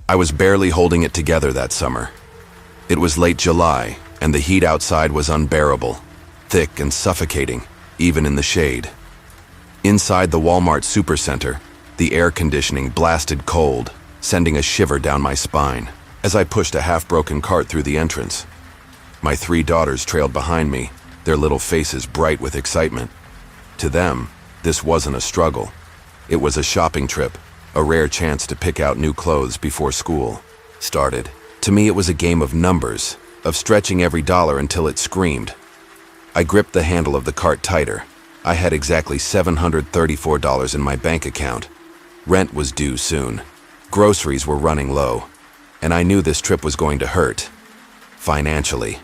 I was barely holding it together that summer. It was late July, and the heat outside was unbearable, thick and suffocating, even in the shade. Inside the Walmart supercenter, the air conditioning blasted cold, sending a shiver down my spine as I pushed a half-broken cart through the entrance. My 3 daughters trailed behind me, their little faces bright with excitement. To them, this wasn't a struggle. It was a shopping trip, a rare chance to pick out new clothes before school started. To me, it was a game of numbers, of stretching every dollar until it screamed. I gripped the handle of the cart tighter. I had exactly $734 in my bank account. Rent was due soon. Groceries were running low. And I knew this trip was going to hurt. Financially.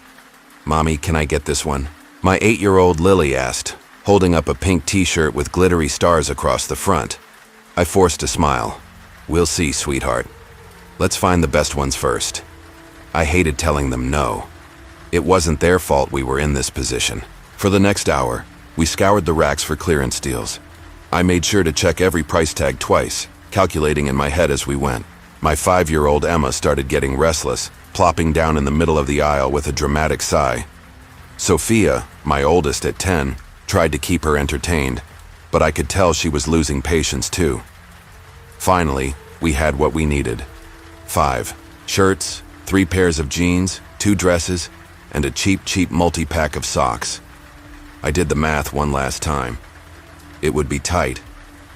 "Mommy, can I get this one?" My 8-year-old Lily asked, holding up a pink t-shirt with glittery stars across the front. I forced a smile. "We'll see, sweetheart. Let's find the best ones first." I hated telling them no. It wasn't their fault we were in this position. For the next hour, we scoured the racks for clearance deals. I made sure to check every price tag twice, calculating in my head as we went. My 5-year-old Emma started getting restless, plopping down in the middle of the aisle with a dramatic sigh. Sophia, my oldest at 10, tried to keep her entertained, but I could tell she was losing patience too. Finally, we had what we needed. 5 shirts, 3 pairs of jeans, 2 dresses, and a cheap multi-pack of socks. I did the math one last time. It would be tight,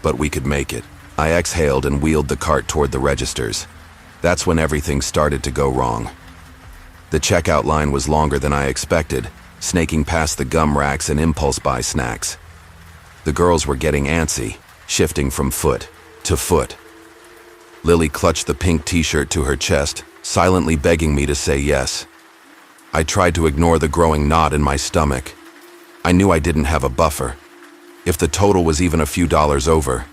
but we could make it. I exhaled and wheeled the cart toward the registers. That's when everything started to go wrong. The checkout line was longer than I expected, snaking past the gum racks and impulse buy snacks. The girls were getting antsy, shifting from foot to foot. Lily clutched the pink t-shirt to her chest, silently begging me to say yes. I tried to ignore the growing knot in my stomach. I knew I didn't have a buffer. If the total was even a few dollars over,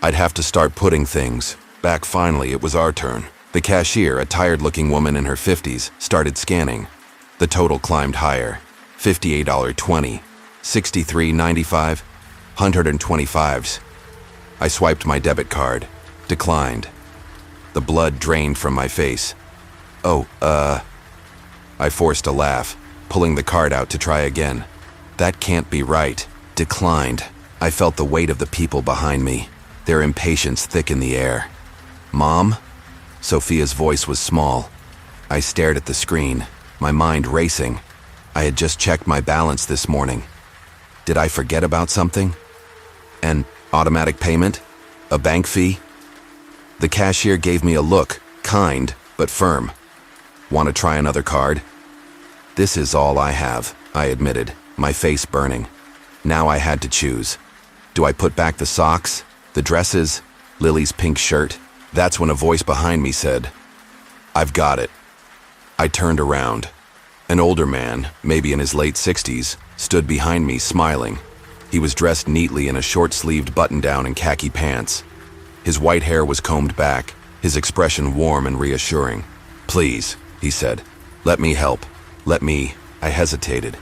I'd have to start putting things back. Finally, it was our turn. The cashier, a tired-looking woman in her 50s, started scanning. The total climbed higher. $58.20, $63.95, $125s. I swiped my debit card. Declined. The blood drained from my face. I forced a laugh, pulling the card out to try again. That can't be right. Declined. I felt the weight of the people behind me, their impatience thick in the air. "Mom?" Sophia's voice was small. I stared at the screen, my mind racing. I had just checked my balance this morning. Did I forget about something? An automatic payment? A bank fee? The cashier gave me a look, kind but firm. "Want to try another card?" "This is all I have," I admitted, my face burning. Now I had to choose. Do I put back the socks, the dresses, Lily's pink shirt? That's when a voice behind me said, "I've got it." I turned around. An older man, maybe in his late 60s, stood behind me smiling. He was dressed neatly in a short-sleeved button-down and khaki pants. His white hair was combed back, his expression warm and reassuring. "Please," he said, "let me help. I hesitated.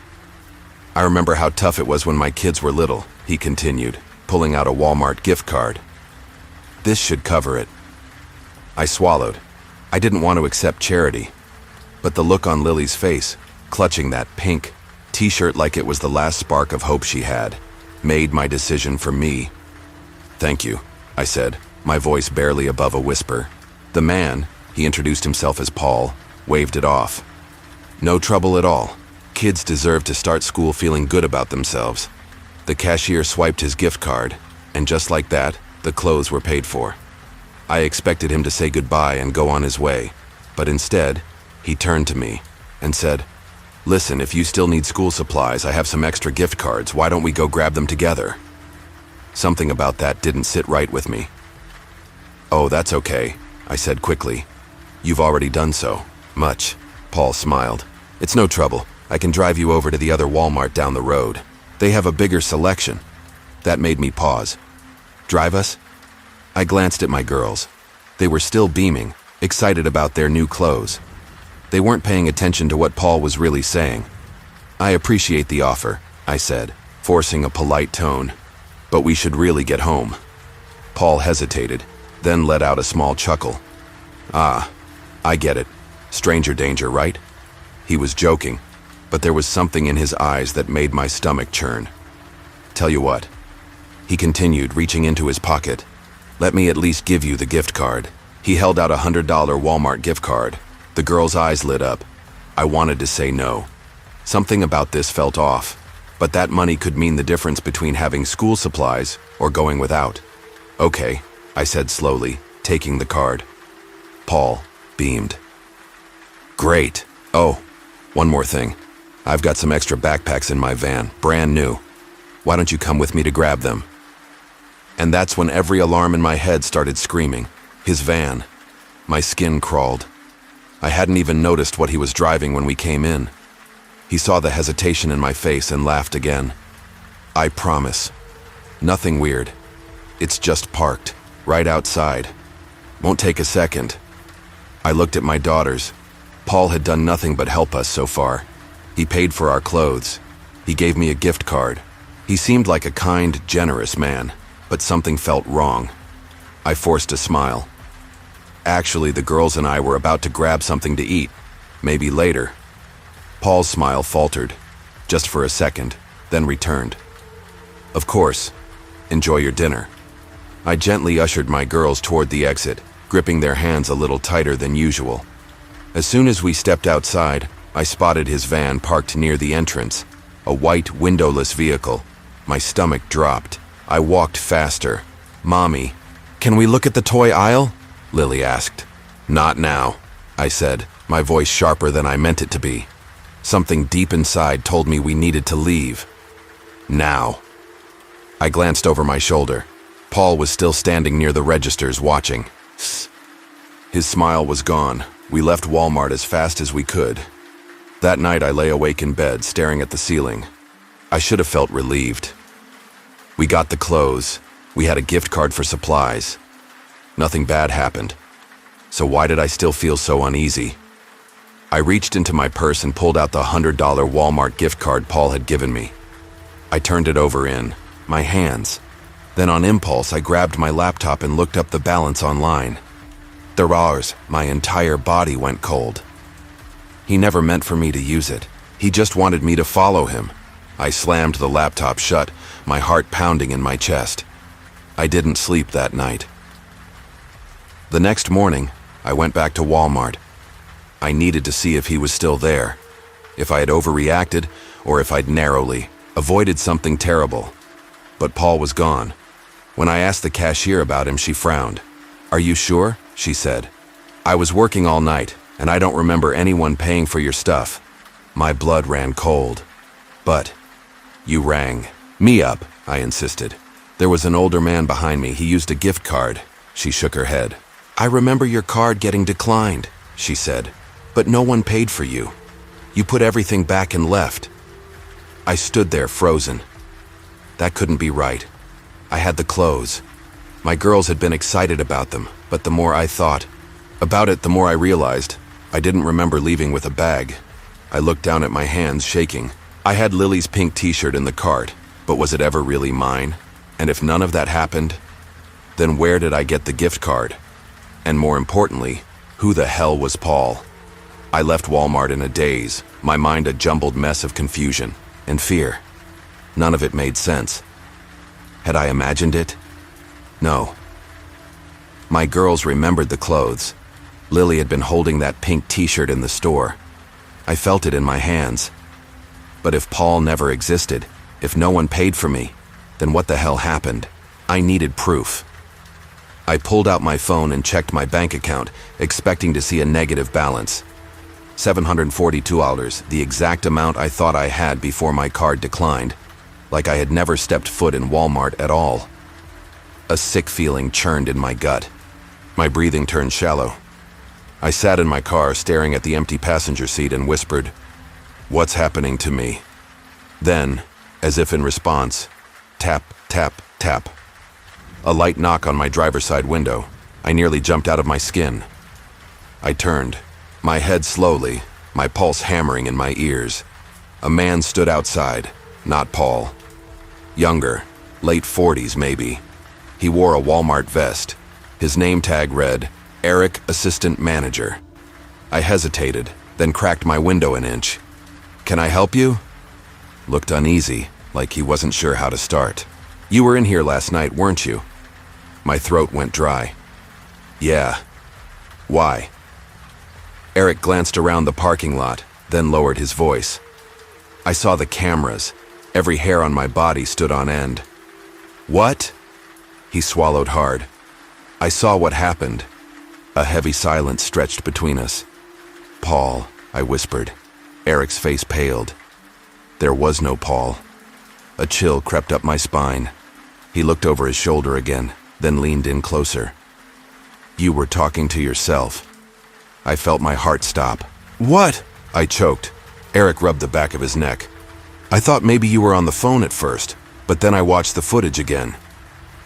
"I remember how tough it was when my kids were little," he continued, pulling out a Walmart gift card. "This should cover it." I swallowed. I didn't want to accept charity. But the look on Lily's face, clutching that pink t-shirt like it was the last spark of hope she had, made my decision for me. "Thank you," I said, my voice barely above a whisper. The man, he introduced himself as Paul, waved it off. "No trouble at all. Kids deserve to start school feeling good about themselves." The cashier swiped his gift card, and just like that, the clothes were paid for. I expected him to say goodbye and go on his way, but instead, he turned to me and said, "Listen, if you still need school supplies, I have some extra gift cards. Why don't we go grab them together?" Something about that didn't sit right with me. "Oh, that's okay," I said quickly. "You've already done so." "Much," Paul smiled. "It's no trouble. I can drive you over to the other Walmart down the road. They have a bigger selection." That made me pause. "Drive us?" I glanced at my girls. They were still beaming, excited about their new clothes. They weren't paying attention to what Paul was really saying. "I appreciate the offer," I said, forcing a polite tone, "but we should really get home." Paul hesitated, then let out a small chuckle. Ah, I get it. Stranger danger, right? He was joking, but there was something in his eyes that made my stomach churn. Tell you what, he continued, reaching into his pocket. Let me at least give you the gift card. He held out a $100 Walmart gift card. The girl's eyes lit up. I wanted to say no. Something about this felt off, but that money could mean the difference between having school supplies or going without. Okay, I said slowly, taking the card. Paul beamed. Great. Oh, one more thing. I've got some extra backpacks in my van, brand new. Why don't you come with me to grab them? And that's when every alarm in my head started screaming. His van. My skin crawled. I hadn't even noticed what he was driving when we came in. He saw the hesitation in my face and laughed again. I promise. Nothing weird. It's just parked, right outside. Won't take a second. I looked at my daughters. Paul had done nothing but help us so far. He paid for our clothes. He gave me a gift card. He seemed like a kind, generous man, but something felt wrong. I forced a smile. Actually, the girls and I were about to grab something to eat. Maybe later. Paul's smile faltered, just for a second, then returned. Of course. Enjoy your dinner. I gently ushered my girls toward the exit, gripping their hands a little tighter than usual. As soon as we stepped outside, I spotted his van parked near the entrance, a white, windowless vehicle. My stomach dropped. I walked faster. Mommy, can we look at the toy aisle? Lily asked. Not now, I said, my voice sharper than I meant it to be. Something deep inside told me we needed to leave. Now. I glanced over my shoulder. Paul was still standing near the registers watching. His smile was gone. We left Walmart as fast as we could. That night I lay awake in bed, staring at the ceiling. I should have felt relieved. We got the clothes. We had a gift card for supplies. Nothing bad happened. So why did I still feel so uneasy? I reached into my purse and pulled out the $100 Walmart gift card Paul had given me. I turned it over in my hands. Then on impulse, I grabbed my laptop and looked up the balance online. My entire body went cold. He never meant for me to use it. He just wanted me to follow him. I slammed the laptop shut, my heart pounding in my chest. I didn't sleep that night. The next morning, I went back to Walmart. I needed to see if he was still there, if I had overreacted, or if I'd narrowly avoided something terrible. But Paul was gone. When I asked the cashier about him, she frowned. Are you sure? She said. I was working all night, and I don't remember anyone paying for your stuff. My blood ran cold. But you rang me up, I insisted. There was an older man behind me. He used a gift card. She shook her head. I remember your card getting declined, she said, but no one paid for you. You put everything back and left. I stood there frozen. That couldn't be right. I had the clothes. My girls had been excited about them, but the more I thought about it, the more I realized I didn't remember leaving with a bag. I looked down at my hands, shaking. I had Lily's pink t-shirt in the cart, but was it ever really mine? And if none of that happened, then where did I get the gift card? And more importantly, who the hell was Paul? I left Walmart in a daze, my mind a jumbled mess of confusion and fear. None of it made sense. Had I imagined it? No. My girls remembered the clothes. Lily had been holding that pink t-shirt in the store. I felt it in my hands. But if Paul never existed, if no one paid for me, then what the hell happened? I needed proof. I pulled out my phone and checked my bank account, expecting to see a negative balance. $742, the exact amount I thought I had before my card declined, like I had never stepped foot in Walmart at all. A sick feeling churned in my gut. My breathing turned shallow. I sat in my car, staring at the empty passenger seat, and whispered, "What's happening to me?" Then, as if in response, tap, tap, tap. A light knock on my driver's side window. I nearly jumped out of my skin. I turned, my head slowly, my pulse hammering in my ears. A man stood outside, not Paul. Younger, late 40s maybe. He wore a Walmart vest. His name tag read, Eric, assistant manager. I hesitated, then cracked my window an inch. Can I help you? Looked uneasy, like he wasn't sure how to start. You were in here last night, weren't you? My throat went dry. Yeah. Why? Eric glanced around the parking lot, then lowered his voice. I saw the cameras. Every hair on my body stood on end. What? He swallowed hard. I saw what happened. A heavy silence stretched between us. Paul, I whispered. Eric's face paled. There was no Paul. A chill crept up my spine. He looked over his shoulder again, then leaned in closer. You were talking to yourself. I felt my heart stop. What? I choked. Eric rubbed the back of his neck. I thought maybe you were on the phone at first, but then I watched the footage again.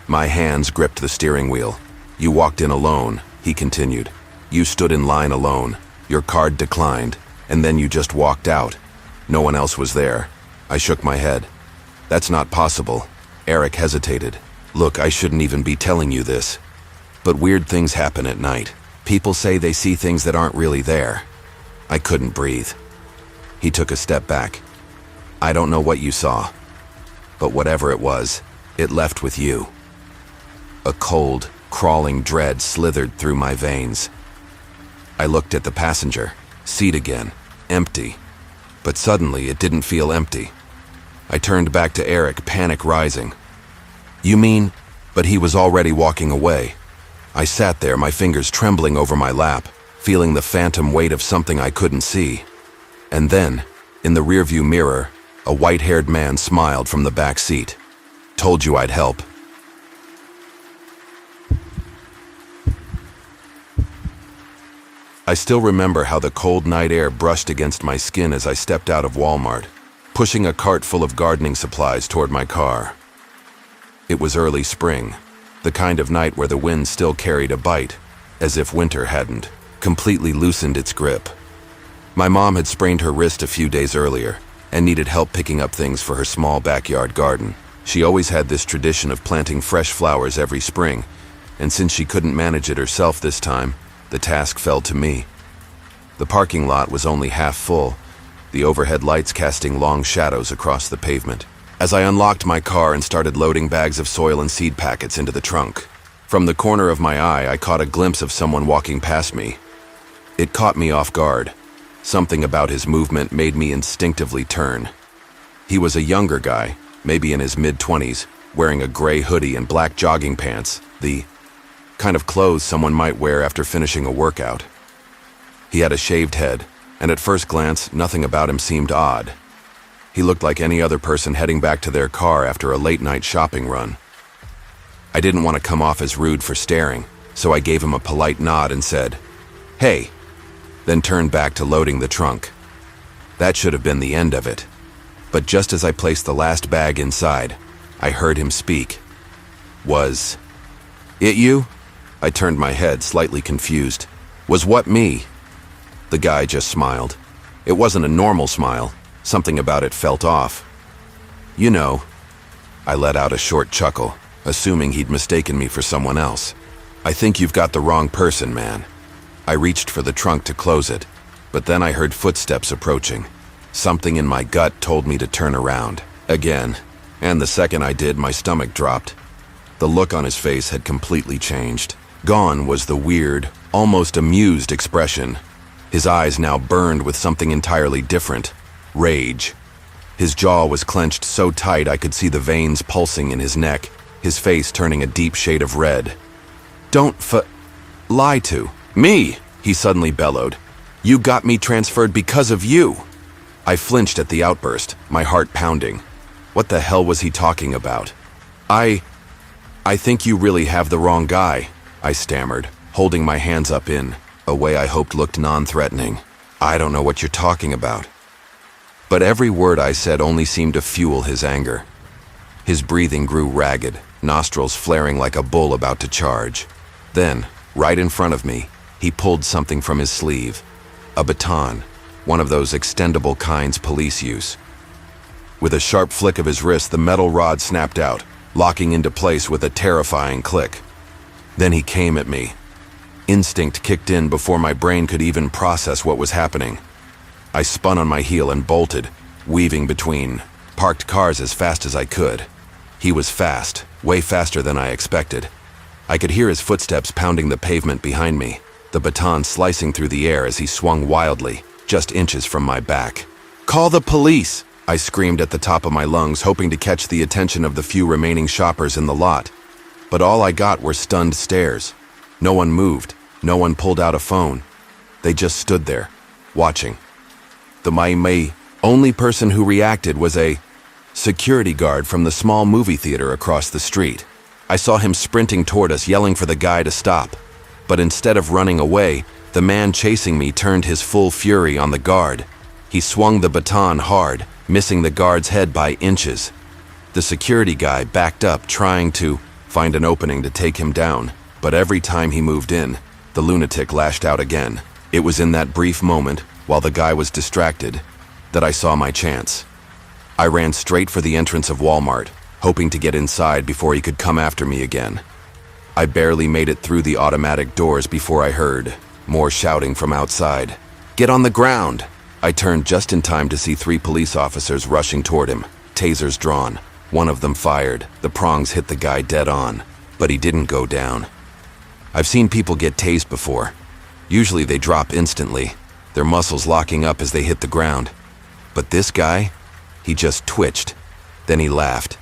My hands gripped the steering wheel. You walked in alone, he continued. You stood in line alone. Your card declined, and then you just walked out. No one else was there. I shook my head. That's not possible. Eric hesitated. Look, I shouldn't even be telling you this, but weird things happen at night. People say they see things that aren't really there. I couldn't breathe. He took a step back. I don't know what you saw, but whatever it was, it left with you. A cold, crawling dread slithered through my veins. I looked at the passenger seat again, empty. But suddenly it didn't feel empty. I turned back to Eric, panic rising. You mean? But he was already walking away. I sat there, my fingers trembling over my lap, feeling the phantom weight of something I couldn't see. And then, in the rearview mirror, a white-haired man smiled from the back seat. Told you I'd help. I still remember how the cold night air brushed against my skin as I stepped out of Walmart, pushing a cart full of gardening supplies toward my car. It was early spring, the kind of night where the wind still carried a bite, as if winter hadn't completely loosened its grip. My mom had sprained her wrist a few days earlier and needed help picking up things for her small backyard garden. She always had this tradition of planting fresh flowers every spring, and since she couldn't manage it herself this time, the task fell to me. The parking lot was only half full, the overhead lights casting long shadows across the pavement. As I unlocked my car and started loading bags of soil and seed packets into the trunk, from the corner of my eye, I caught a glimpse of someone walking past me. It caught me off guard. Something about his movement made me instinctively turn. He was a younger guy, maybe in his mid-20s, wearing a gray hoodie and black jogging pants, the kind of clothes someone might wear after finishing a workout. He had a shaved head, and at first glance, nothing about him seemed odd. He looked like any other person heading back to their car after a late-night shopping run. I didn't want to come off as rude for staring, so I gave him a polite nod and said, "Hey," then turned back to loading the trunk. That should have been the end of it. But just as I placed the last bag inside, I heard him speak. Was it you? I turned my head, slightly confused. Was what me? The guy just smiled. It wasn't a normal smile. Something about it felt off. You know, I let out a short chuckle, assuming he'd mistaken me for someone else. I think you've got the wrong person, man. I reached for the trunk to close it, but then I heard footsteps approaching. Something in my gut told me to turn around, again, and the second I did, my stomach dropped. The look on his face had completely changed. Gone was the weird, almost amused expression. His eyes now burned with something entirely different. Rage. His jaw was clenched so tight I could see the veins pulsing in his neck, his face turning a deep shade of red. Don't lie to me, he suddenly bellowed. You got me transferred because of you. I flinched at the outburst, my heart pounding. What the hell was he talking about? I think you really have the wrong guy, I stammered, holding my hands up in a way I hoped looked non-threatening. I don't know what you're talking about. But every word I said only seemed to fuel his anger. His breathing grew ragged, nostrils flaring like a bull about to charge. Then, right in front of me, he pulled something from his sleeve. A baton, one of those extendable kinds police use. With a sharp flick of his wrist, the metal rod snapped out, locking into place with a terrifying click. Then he came at me. Instinct kicked in before my brain could even process what was happening. I spun on my heel and bolted, weaving between parked cars as fast as I could. He was fast, way faster than I expected. I could hear his footsteps pounding the pavement behind me, the baton slicing through the air as he swung wildly, just inches from my back. "Call the police!" I screamed at the top of my lungs, hoping to catch the attention of the few remaining shoppers in the lot. But all I got were stunned stares. No one moved. No one pulled out a phone. They just stood there, watching. The only person who reacted was a security guard from the small movie theater across the street. I saw him sprinting toward us, yelling for the guy to stop. But instead of running away, the man chasing me turned his full fury on the guard. He swung the baton hard, missing the guard's head by inches. The security guy backed up, trying to find an opening to take him down. But every time he moved in, the lunatic lashed out again. It was in that brief moment, while the guy was distracted, that I saw my chance. I ran straight for the entrance of Walmart, hoping to get inside before he could come after me again. I barely made it through the automatic doors before I heard more shouting from outside. "Get on the ground!" I turned just in time to see 3 police officers rushing toward him, tasers drawn. One of them fired. The prongs hit the guy dead on, but he didn't go down. I've seen people get tased before. Usually they drop instantly, their muscles locking up as they hit the ground. But this guy, he just twitched. Then he laughed.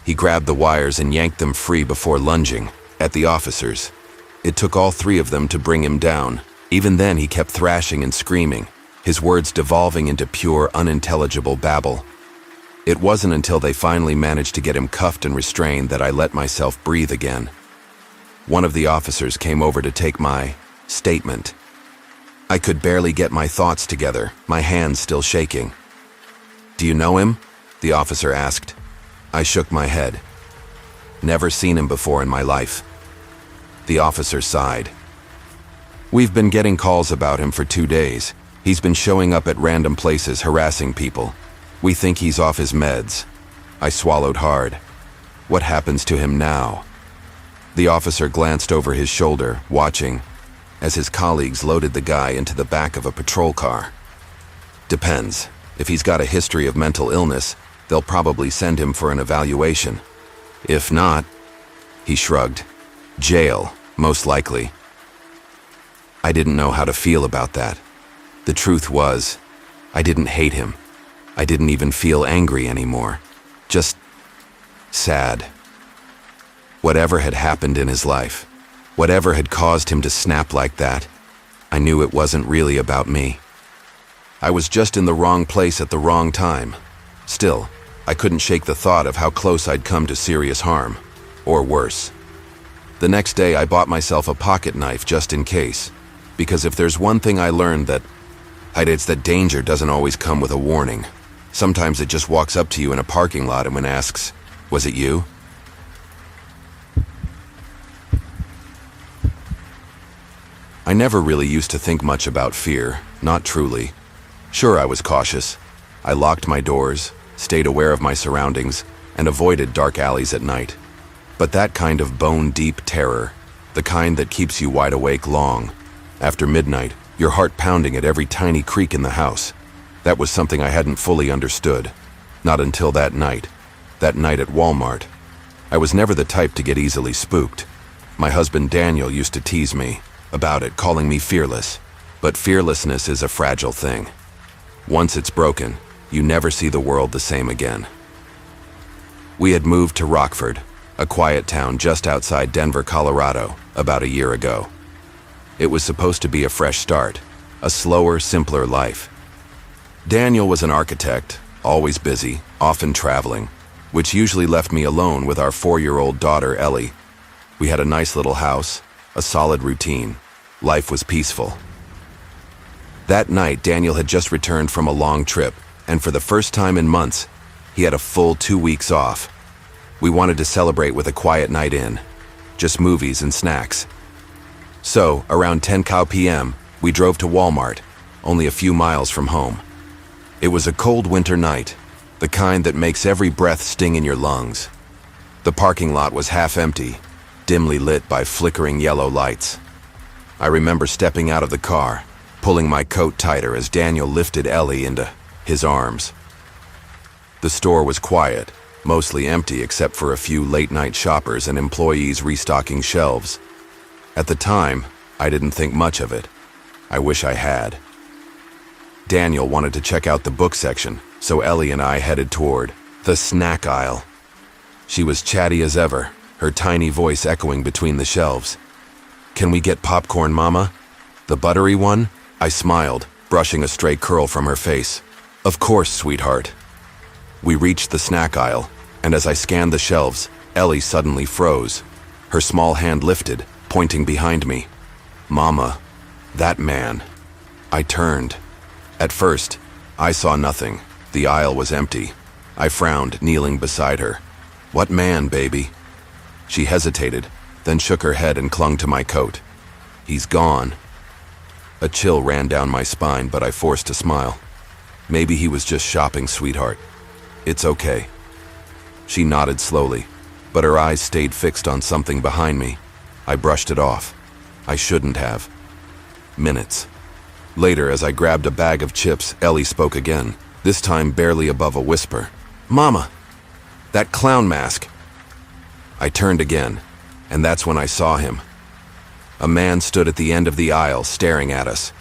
He grabbed the wires and yanked them free before lunging at the officers. It took all 3 of them to bring him down. Even then, he kept thrashing and screaming, his words devolving into pure, unintelligible babble. It wasn't until they finally managed to get him cuffed and restrained that I let myself breathe again. One of the officers came over to take my statement. I could barely get my thoughts together, my hands still shaking. "Do you know him?" the officer asked. I shook my head. Never seen him before in my life. The officer sighed. "We've been getting calls about him for 2 days. He's been showing up at random places harassing people. We think he's off his meds." I swallowed hard. What happens to him now? The officer glanced over his shoulder, watching, as his colleagues loaded the guy into the back of a patrol car. "Depends. If he's got a history of mental illness, they'll probably send him for an evaluation. If not," he shrugged, "jail, most likely." I didn't know how to feel about that. The truth was, I didn't hate him. I didn't even feel angry anymore. Just sad. Whatever had happened in his life, whatever had caused him to snap like that, I knew it wasn't really about me. I was just in the wrong place at the wrong time. Still, I couldn't shake the thought of how close I'd come to serious harm, or worse. The next day, I bought myself a pocket knife just in case, because if there's one thing I learned it's that danger doesn't always come with a warning. Sometimes it just walks up to you in a parking lot and asks, "Was it you?" I never really used to think much about fear, not truly. Sure, I was cautious. I locked my doors, stayed aware of my surroundings, and avoided dark alleys at night. But that kind of bone-deep terror, the kind that keeps you wide awake long, after midnight, your heart pounding at every tiny creak in the house, that was something I hadn't fully understood. Not until that night at Walmart. I was never the type to get easily spooked. My husband Daniel used to tease me about it, calling me fearless. But fearlessness is a fragile thing. Once it's broken, you never see the world the same again. We had moved to Rockford, a quiet town just outside Denver, Colorado, about a year ago. It was supposed to be a fresh start, a slower, simpler life. Daniel was an architect, always busy, often traveling, which usually left me alone with our 4-year-old daughter, Ellie. We had a nice little house, a solid routine. Life was peaceful. That night, Daniel had just returned from a long trip, and for the first time in months, he had a full 2 weeks off. We wanted to celebrate with a quiet night in, just movies and snacks. So, around 10 p.m., we drove to Walmart, only a few miles from home. It was a cold winter night, the kind that makes every breath sting in your lungs. The parking lot was half empty, dimly lit by flickering yellow lights. I remember stepping out of the car, pulling my coat tighter as Daniel lifted Ellie into his arms. The store was quiet, mostly empty except for a few late-night shoppers and employees restocking shelves. At the time, I didn't think much of it. I wish I had. Daniel wanted to check out the book section, so Ellie and I headed toward the snack aisle. She was chatty as ever, her tiny voice echoing between the shelves. "Can we get popcorn, Mama? The buttery one?" I smiled, brushing a stray curl from her face. "Of course, sweetheart." We reached the snack aisle, and as I scanned the shelves, Ellie suddenly froze. Her small hand lifted, pointing behind me. "Mama, that man." I turned. At first, I saw nothing. The aisle was empty. I frowned, kneeling beside her. "What man, baby?" She hesitated, then shook her head and clung to my coat. "He's gone." A chill ran down my spine, but I forced a smile. "Maybe he was just shopping, sweetheart. It's okay." She nodded slowly, but her eyes stayed fixed on something behind me. I brushed it off. I shouldn't have. Minutes later, as I grabbed a bag of chips, Ellie spoke again, this time barely above a whisper. "Mama, that clown mask." I turned again, and that's when I saw him. A man stood at the end of the aisle, staring at us.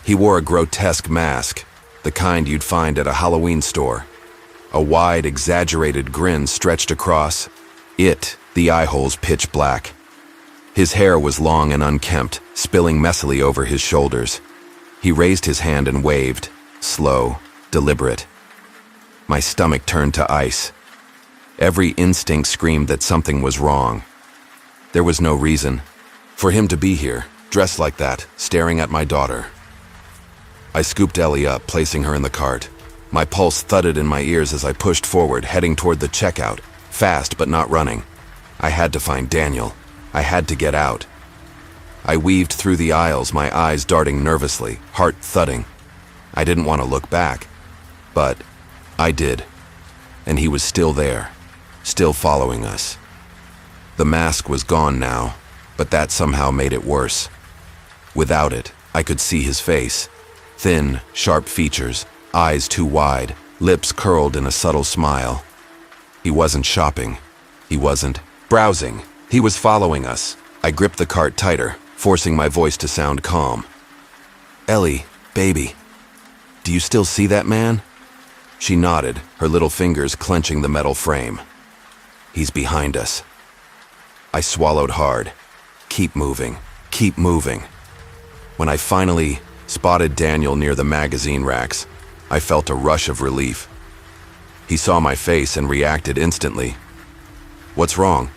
He wore a grotesque mask, the kind you'd find at a Halloween store. A wide, exaggerated grin stretched across it, the eye holes pitch black. His hair was long and unkempt, spilling messily over his shoulders. He raised his hand and waved, slow, deliberate. My stomach turned to ice. Every instinct screamed that something was wrong. There was no reason for him to be here, dressed like that, staring at my daughter. I scooped Ellie up, placing her in the cart. My pulse thudded in my ears as I pushed forward, heading toward the checkout, fast but not running. I had to find Daniel. I had to get out. I weaved through the aisles, my eyes darting nervously, heart thudding. I didn't want to look back, but I did. And he was still there, still following us. The mask was gone now, but that somehow made it worse. Without it, I could see his face. Thin, sharp features, eyes too wide, lips curled in a subtle smile. He wasn't shopping. He wasn't browsing. He was following us. I gripped the cart tighter, forcing my voice to sound calm. "Ellie, baby, do you still see that man?" She nodded, her little fingers clenching the metal frame. "He's behind us." I swallowed hard. Keep moving, keep moving. When I finally spotted Daniel near the magazine racks, I felt a rush of relief. He saw my face and reacted instantly. "What's wrong?"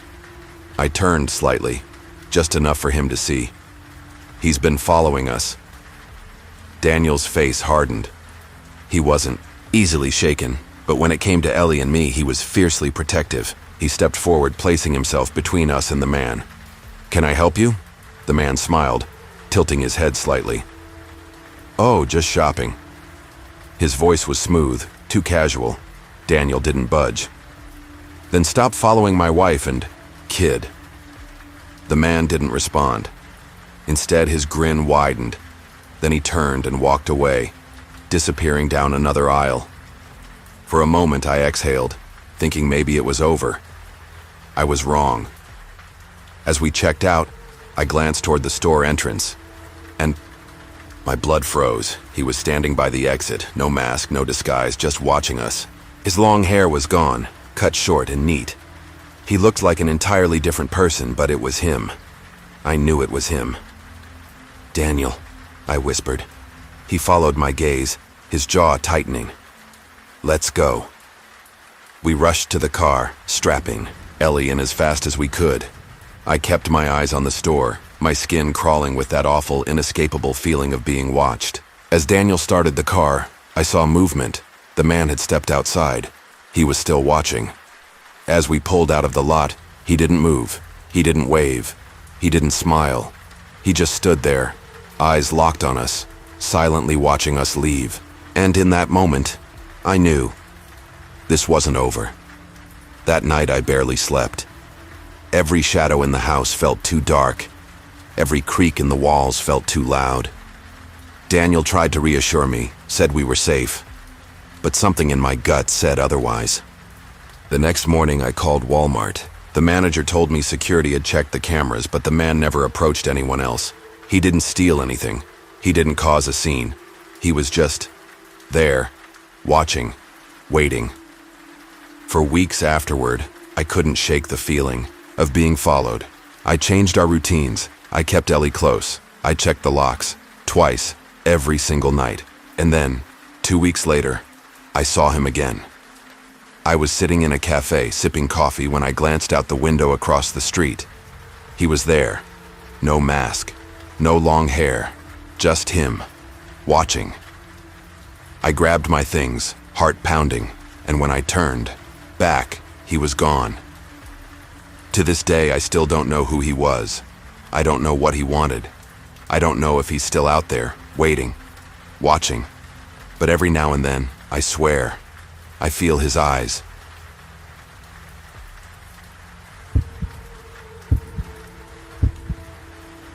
I turned slightly, just enough for him to see. "He's been following us." Daniel's face hardened. He wasn't easily shaken, but when it came to Ellie and me, he was fiercely protective. He stepped forward, placing himself between us and the man. "Can I help you?" The man smiled, tilting his head slightly. "Oh, just shopping." His voice was smooth, too casual. Daniel didn't budge. "Then stop following my wife and kid." The man didn't respond. Instead, his grin widened. Then he turned and walked away, disappearing down another aisle. For a moment, I exhaled, thinking maybe it was over. I was wrong. As we checked out, I glanced toward the store entrance, and my blood froze. He was standing by the exit, no mask, no disguise, just watching us. His long hair was gone, cut short and neat. He looked like an entirely different person, but it was him. I knew it was him. "Daniel," I whispered. He followed my gaze, his jaw tightening. "Let's go." We rushed to the car, strapping Ellie in as fast as we could. I kept my eyes on the store, my skin crawling with that awful, inescapable feeling of being watched. As Daniel started the car, I saw movement. The man had stepped outside. He was still watching. As we pulled out of the lot, he didn't move. He didn't wave. He didn't smile. He just stood there, eyes locked on us, silently watching us leave. And in that moment, I knew this wasn't over. That night I barely slept. Every shadow in the house felt too dark. Every creak in the walls felt too loud. Daniel tried to reassure me, said we were safe, but something in my gut said otherwise. The next morning I called Walmart. The manager told me security had checked the cameras, but the man never approached anyone else. He didn't steal anything. He didn't cause a scene. He was just there, watching, waiting. For weeks afterward, I couldn't shake the feeling of being followed. I changed our routines. I kept Ellie close. I checked the locks, twice, every single night. And then, 2 weeks later, I saw him again. I was sitting in a cafe sipping coffee when I glanced out the window across the street. He was there. No mask, no long hair, just him, watching. I grabbed my things, heart pounding, and when I turned back, he was gone. To this day, I still don't know who he was. I don't know what he wanted. I don't know if he's still out there, waiting, watching. But every now and then, I swear, I feel his eyes.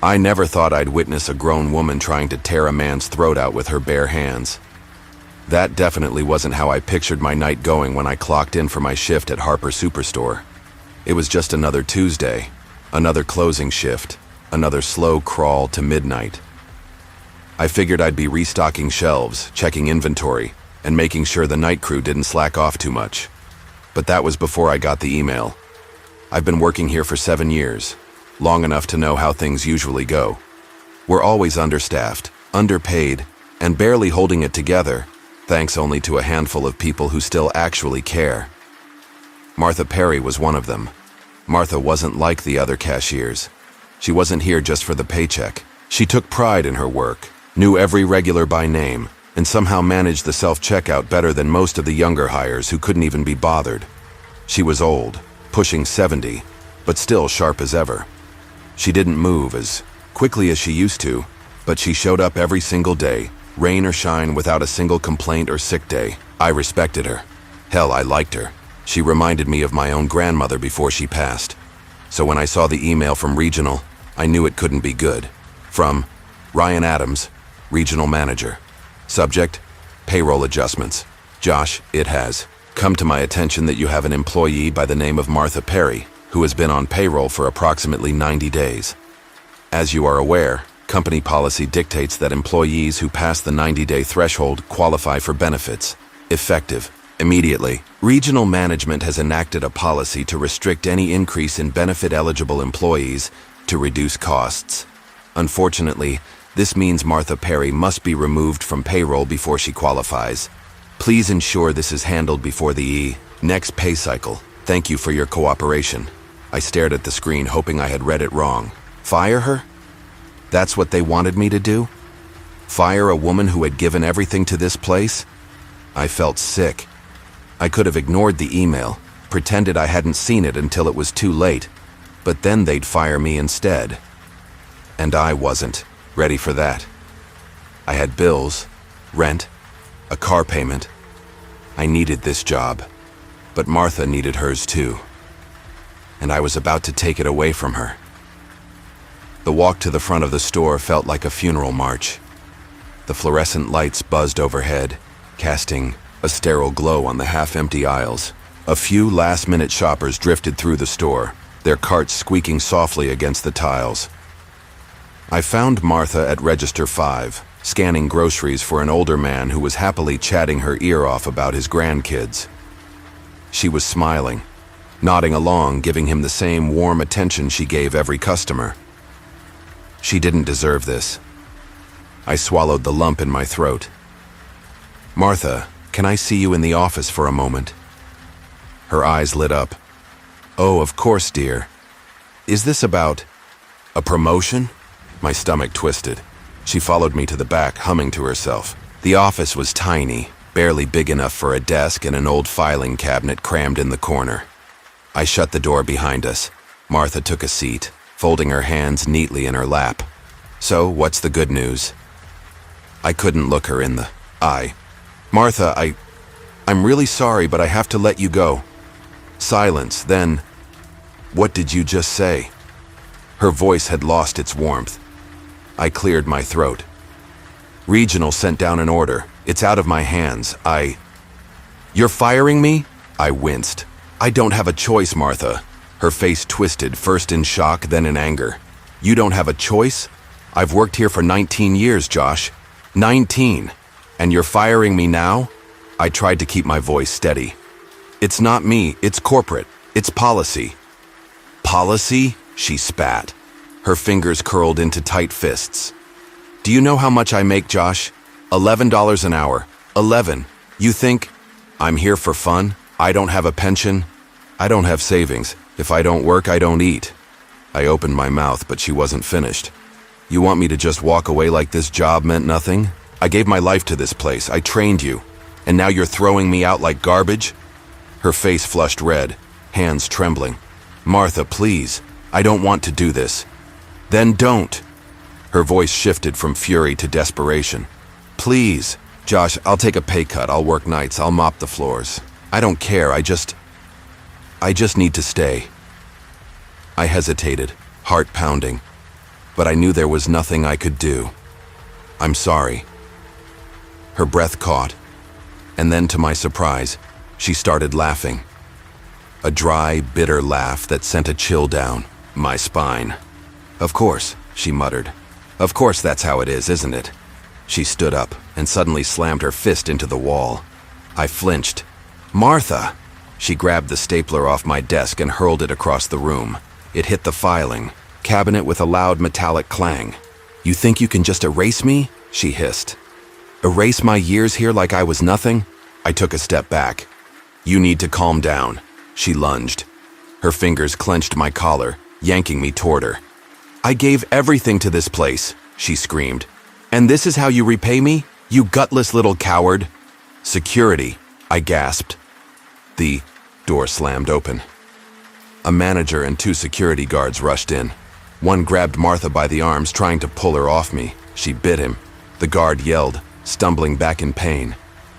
I never thought I'd witness a grown woman trying to tear a man's throat out with her bare hands. That definitely wasn't how I pictured my night going when I clocked in for my shift at Harper Superstore. It was just another Tuesday, another closing shift, another slow crawl to midnight. I figured I'd be restocking shelves, checking inventory, and making sure the night crew didn't slack off too much. But that was before I got the email. I've been working here for 7 years, long enough to know how things usually go. We're always understaffed, underpaid, and barely holding it together, thanks only to a handful of people who still actually care. Martha Perry was one of them. Martha wasn't like the other cashiers. She wasn't here just for the paycheck. She took pride in her work, knew every regular by name, and somehow managed the self-checkout better than most of the younger hires who couldn't even be bothered. She was old, pushing 70, but still sharp as ever. She didn't move as quickly as she used to, but she showed up every single day, rain or shine, without a single complaint or sick day. I respected her. Hell, I liked her. She reminded me of my own grandmother before she passed. So when I saw the email from Regional, I knew it couldn't be good. From Ryan Adams, Regional Manager. Subject, payroll adjustments. Josh, it has come to my attention that you have an employee by the name of Martha Perry, who has been on payroll for approximately 90 days. As you are aware, company policy dictates that employees who pass the 90-day threshold qualify for benefits, effective immediately. Regional management has enacted a policy to restrict any increase in benefit-eligible employees to reduce costs. Unfortunately, this means Martha Perry must be removed from payroll before she qualifies. Please ensure this is handled before the next pay cycle. Thank you for your cooperation. I stared at the screen, hoping I had read it wrong. Fire her? That's what they wanted me to do? Fire a woman who had given everything to this place? I felt sick. I could have ignored the email, pretended I hadn't seen it until it was too late, but then they'd fire me instead. And I wasn't ready for that. I had bills, rent, a car payment. I needed this job, but Martha needed hers too. And I was about to take it away from her. The walk to the front of the store felt like a funeral march. The fluorescent lights buzzed overhead, casting a sterile glow on the half-empty aisles. A few last-minute shoppers drifted through the store, their carts squeaking softly against the tiles. I found Martha at Register 5, scanning groceries for an older man who was happily chatting her ear off about his grandkids. She was smiling, nodding along, giving him the same warm attention she gave every customer. She didn't deserve this. I swallowed the lump in my throat. Martha, can I see you in the office for a moment? Her eyes lit up. Oh, of course, dear. Is this about a promotion? My stomach twisted. She followed me to the back, humming to herself. The office was tiny, barely big enough for a desk and an old filing cabinet crammed in the corner. I shut the door behind us. Martha took a seat, folding her hands neatly in her lap. So, what's the good news? I couldn't look her in the eye. Martha, I'm really sorry, but I have to let you go. Silence, then, what did you just say? Her voice had lost its warmth. I cleared my throat. Regional sent down an order. It's out of my hands. You're firing me? I winced. I don't have a choice, Martha. Her face twisted, first in shock, then in anger. You don't have a choice? I've worked here for 19 years, Josh. 19. And you're firing me now? I tried to keep my voice steady. It's not me, it's corporate. It's policy. Policy? She spat. Her fingers curled into tight fists. Do you know how much I make, Josh? $11 an hour. 11. You think I'm here for fun? I don't have a pension. I don't have savings. If I don't work, I don't eat. I opened my mouth, but she wasn't finished. You want me to just walk away like this job meant nothing? I gave my life to this place. I trained you. And now you're throwing me out like garbage? Her face flushed red, hands trembling. Martha, please. I don't want to do this. Then don't. Her voice shifted from fury to desperation. Please. Josh, I'll take a pay cut. I'll work nights. I'll mop the floors. I don't care. I just need to stay. I hesitated, heart pounding, but I knew there was nothing I could do. I'm sorry. Her breath caught, and then to my surprise, she started laughing. A dry, bitter laugh that sent a chill down my spine. Of course, she muttered. Of course that's how it is, isn't it? She stood up and suddenly slammed her fist into the wall. I flinched. Martha! She grabbed the stapler off my desk and hurled it across the room. It hit the filing cabinet with a loud metallic clang. You think you can just erase me? She hissed. Erase my years here like I was nothing? I took a step back. You need to calm down. She lunged. Her fingers clenched my collar, yanking me toward her. I gave everything to this place, she screamed. And this is how you repay me? You gutless little coward. Security, I gasped. The door slammed open. A manager and 2 security guards rushed in. One grabbed Martha by the arms, trying to pull her off me. She bit him. The guard yelled, stumbling back in pain.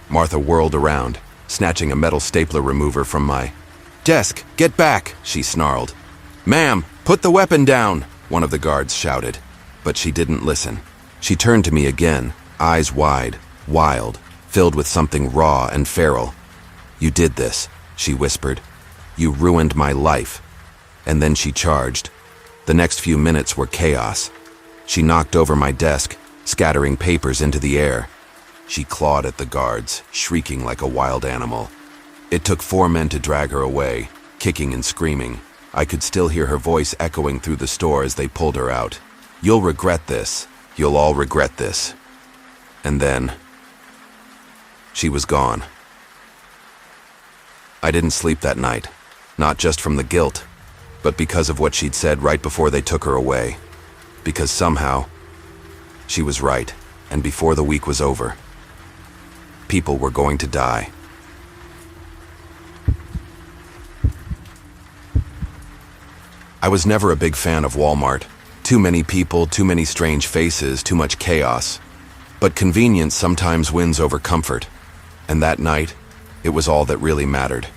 Martha whirled around, snatching a metal stapler remover from my desk. Get back, she snarled. Ma'am, put the weapon down, one of the guards shouted. But she didn't listen. She turned to me again, eyes wide, wild, filled with something raw and feral. You did this, she whispered. You ruined my life. And then she charged. The next few minutes were chaos. She knocked over my desk, scattering papers into the air. She clawed at the guards, shrieking like a wild animal. It took 4 men to drag her away, kicking and screaming. I could still hear her voice echoing through the store as they pulled her out. You'll regret this. You'll all regret this. And then she was gone. I didn't sleep that night, not just from the guilt, but because of what she'd said right before they took her away. Because somehow, she was right, and before the week was over, people were going to die. I was never a big fan of Walmart. Too many people, too many strange faces, too much chaos. But convenience sometimes wins over comfort. And that night, it was all that really mattered.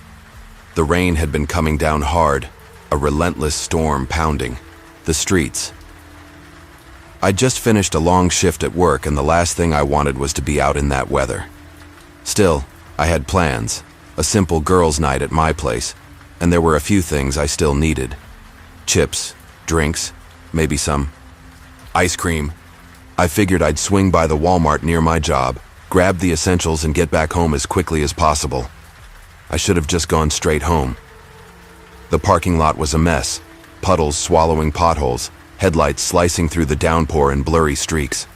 The rain had been coming down hard, a relentless storm pounding the streets. I'd just finished a long shift at work, and the last thing I wanted was to be out in that weather. Still, I had plans, a simple girls' night at my place, and there were a few things I still needed. Chips, drinks, maybe some ice cream. I figured I'd swing by the Walmart near my job, grab the essentials, and get back home as quickly as possible. I should have just gone straight home. The parking lot was a mess, puddles swallowing potholes, headlights slicing through the downpour in blurry streaks.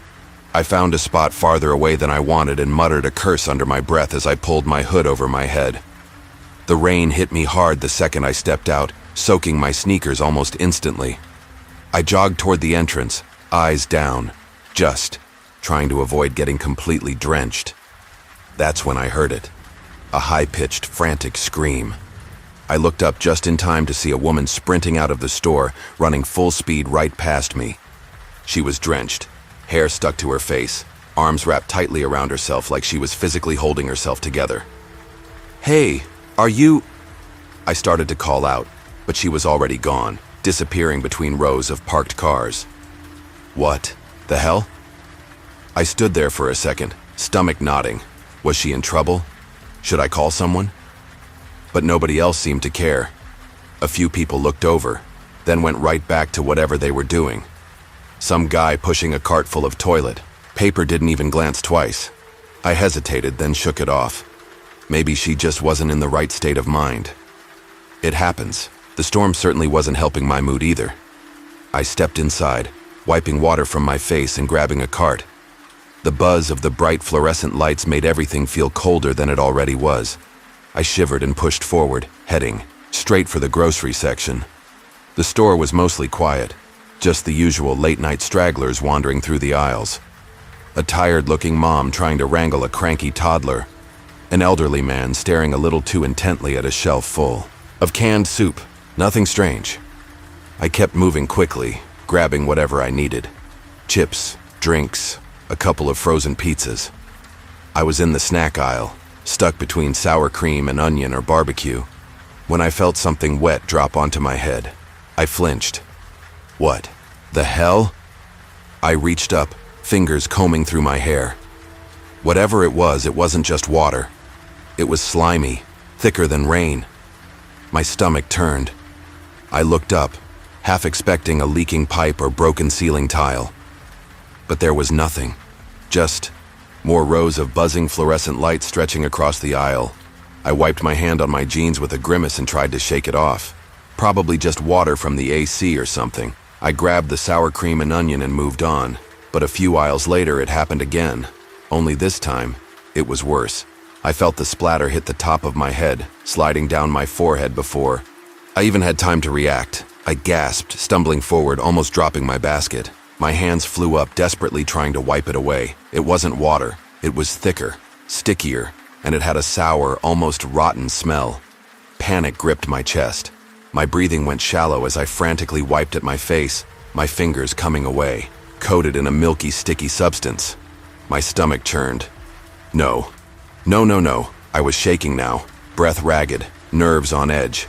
I found a spot farther away than I wanted and muttered a curse under my breath as I pulled my hood over my head. The rain hit me hard the second I stepped out, soaking my sneakers almost instantly. I jogged toward the entrance, eyes down, just trying to avoid getting completely drenched. That's when I heard it, a high-pitched, frantic scream. I looked up just in time to see a woman sprinting out of the store, running full speed right past me. She was drenched, hair stuck to her face, arms wrapped tightly around herself like she was physically holding herself together. Hey, are you... I started to call out, but she was already gone, disappearing between rows of parked cars. What the hell? I stood there for a second, stomach knotting. Was she in trouble? Should I call someone? But nobody else seemed to care. A few people looked over, then went right back to whatever they were doing. Some guy pushing a cart full of toilet paper didn't even glance twice. I hesitated, then shook it off. Maybe she just wasn't in the right state of mind. It happens. The storm certainly wasn't helping my mood either. I stepped inside, wiping water from my face and grabbing a cart. The buzz of the bright fluorescent lights made everything feel colder than it already was. I shivered and pushed forward, heading straight for the grocery section. The store was mostly quiet, just the usual late-night stragglers wandering through the aisles. A tired-looking mom trying to wrangle a cranky toddler. An elderly man staring a little too intently at a shelf full of canned soup. Nothing strange. I kept moving quickly, grabbing whatever I needed. Chips, drinks, a couple of frozen pizzas. I was in the snack aisle, stuck between sour cream and onion or barbecue, when I felt something wet drop onto my head. I flinched. What the hell? I reached up, fingers combing through my hair. Whatever it wasn't just water. It was slimy, thicker than rain. My stomach turned. I looked up, half expecting a leaking pipe or broken ceiling tile. But there was nothing. Just more rows of buzzing fluorescent lights stretching across the aisle. I wiped my hand on my jeans with a grimace and tried to shake it off. Probably just water from the AC or something. I grabbed the sour cream and onion and moved on. But a few aisles later, it happened again. Only this time, it was worse. I felt the splatter hit the top of my head, sliding down my forehead before I even had time to react. I gasped, stumbling forward, almost dropping my basket. My hands flew up, desperately trying to wipe it away. It wasn't water. It was thicker, stickier, and it had a sour, almost rotten smell. Panic gripped my chest. My breathing went shallow as I frantically wiped at my face, my fingers coming away, coated in a milky, sticky substance. My stomach churned. No. I was shaking now, breath ragged, nerves on edge.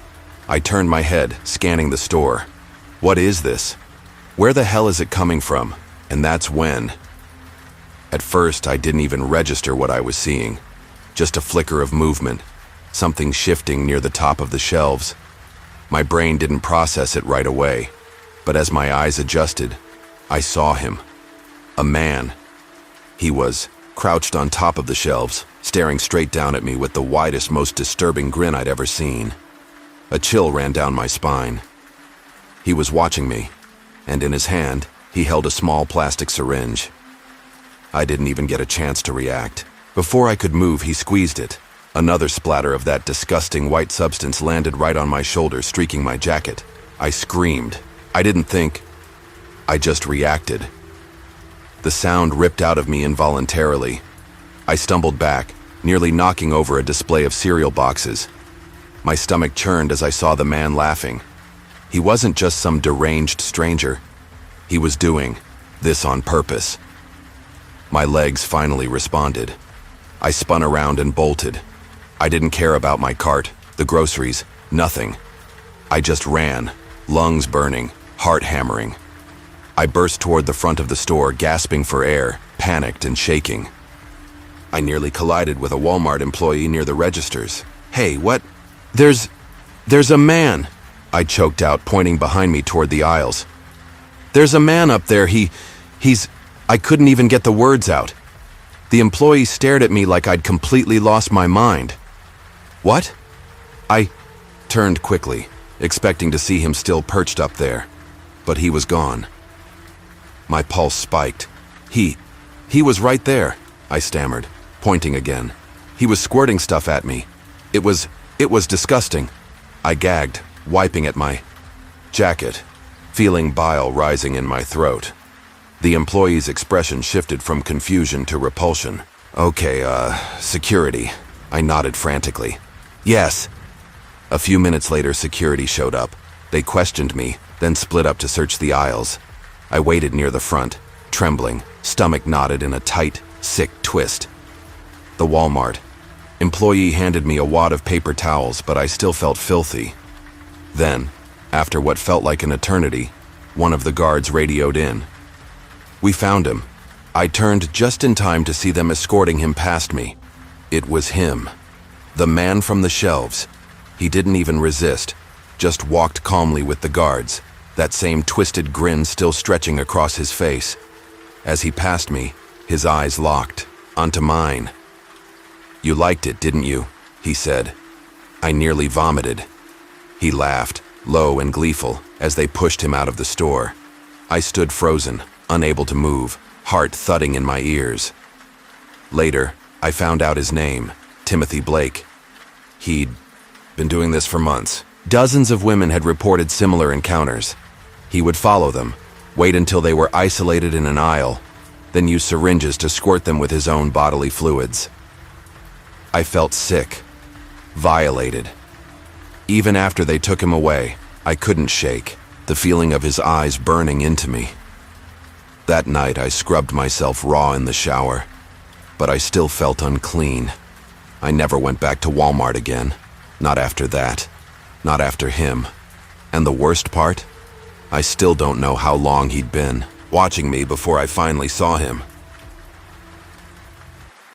I turned my head, scanning the store. What is this? Where the hell is it coming from? And that's when. At first, I didn't even register what I was seeing. Just a flicker of movement, something shifting near the top of the shelves. My brain didn't process it right away, but as my eyes adjusted, I saw him. A man. He was crouched on top of the shelves, staring straight down at me with the widest, most disturbing grin I'd ever seen. A chill ran down my spine. He was watching me, and in his hand, he held a small plastic syringe. I didn't even get a chance to react. Before I could move, he squeezed it. Another splatter of that disgusting white substance landed right on my shoulder, streaking my jacket. I screamed. I didn't think. I just reacted. The sound ripped out of me involuntarily. I stumbled back, nearly knocking over a display of cereal boxes. My stomach churned as I saw the man laughing. He wasn't just some deranged stranger. He was doing this on purpose. My legs finally responded. I spun around and bolted. I didn't care about my cart, the groceries, nothing. I just ran, lungs burning, heart hammering. I burst toward the front of the store, gasping for air, panicked and shaking. I nearly collided with a Walmart employee near the registers. Hey, what? There's a man, I choked out, pointing behind me toward the aisles. There's a man up there, I couldn't even get the words out. The employee stared at me like I'd completely lost my mind. What? I turned quickly, expecting to see him still perched up there, but he was gone. My pulse spiked. He was right there, I stammered, pointing again. He was squirting stuff at me. It was disgusting. I gagged, wiping at my jacket, feeling bile rising in my throat. The employee's expression shifted from confusion to repulsion. Okay, security. I nodded frantically. Yes. A few minutes later, security showed up. They questioned me, then split up to search the aisles. I waited near the front, trembling, stomach knotted in a tight, sick twist. The Walmart employee handed me a wad of paper towels, but I still felt filthy. Then, After what felt like an eternity, one of the guards radioed in. "We found him." I turned just in time to see them escorting him past me. It was him. The man from the shelves. He didn't even resist, just walked calmly with the guards, that same twisted grin still stretching across his face. As he passed me, his eyes locked onto mine. "You liked it, didn't you?" he said. I nearly vomited. He laughed, low and gleeful, as they pushed him out of the store. I stood frozen, unable to move, heart thudding in my ears. Later, I found out his name, Timothy Blake. He'd been doing this for months. Dozens of women had reported similar encounters. He would follow them, wait until they were isolated in an aisle, then use syringes to squirt them with his own bodily fluids. I felt sick, violated. Even after they took him away, I couldn't shake the feeling of his eyes burning into me. That night, I scrubbed myself raw in the shower, but I still felt unclean. I never went back to Walmart again. Not after that. Not after him. And the worst part? I still don't know how long he'd been watching me before I finally saw him.